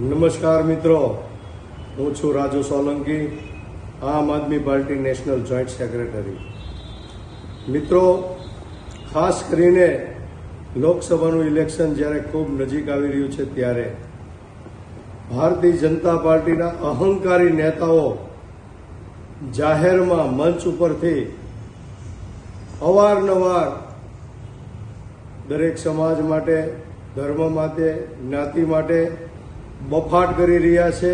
નમસ્કાર મિત્રો, હું છું રાજુ સોલંકી, આમ આદમી પાર્ટી નેશનલ જોઈન્ટ સેક્રેટરી. મિત્રો, ખાસ કરીને લોકસભાનું ઇલેક્શન જ્યારે ખૂબ નજીક આવી રહ્યું છે ત્યારે ભારતીય જનતા પાર્ટીના અહંકારી નેતાઓ જાહેરમાં મંચ ઉપરથી અવારનવાર દરેક સમાજ માટે, ધર્મ માટે, જ્ઞાતિ માટે બફાટ કરી રહ્યા છે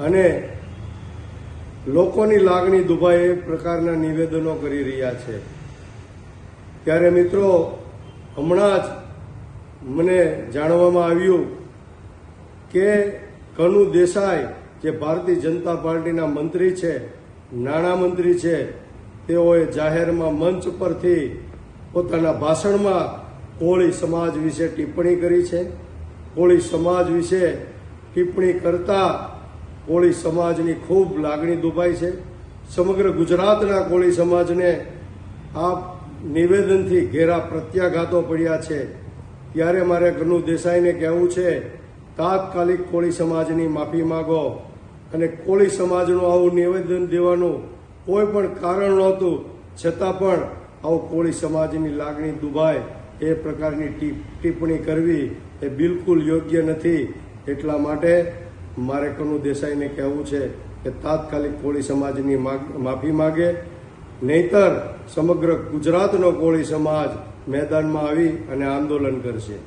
અને લોકોની લાગણી દુભાય એ પ્રકારના નિવેદનો કરી રહ્યા છે. ત્યારે મિત્રો, હમણાં જ મને જાણવામાં આવ્યું કે કનુ દેસાઈ, જે ભારતીય જનતા પાર્ટીના મંત્રી છે, નાણામંત્રી છે, તેઓએ જાહેરમાં મંચ પરથી પોતાના ભાષણમાં કોળી સમાજ વિશે ટિપ્પણી કરી છે. કોળી સમાજ વિશે ટિપ્પણી કરતા કોળી સમાજની ખૂબ લાગણી દુભાઈ છે. સમગ્ર ગુજરાતના કોળી સમાજને આ નિવેદનથી ઘેરા પ્રત્યાઘાતો પડ્યા છે. ત્યારે મારે કનુ દેસાઈને કહેવું છે, તાત્કાલિક કોળી સમાજની માફી માગો. અને કોળી સમાજનું આવું નિવેદન દેવાનું કોઈ પણ કારણ નહોતું, છતાં પણ આવું કોળી સમાજની લાગણી દુભાય એ પ્રકારની ટિપ્પણી કરવી એ બિલકુલ યોગ્ય નથી. એટલા માટે મારે કનુ દેસાઈને કહેવું છે કે તાત્કાલિક કોળી સમાજની માફી માગે, નહીતર સમગ્ર ગુજરાતનો કોળી સમાજ મેદાનમાં આવી અને આંદોલન કરશે.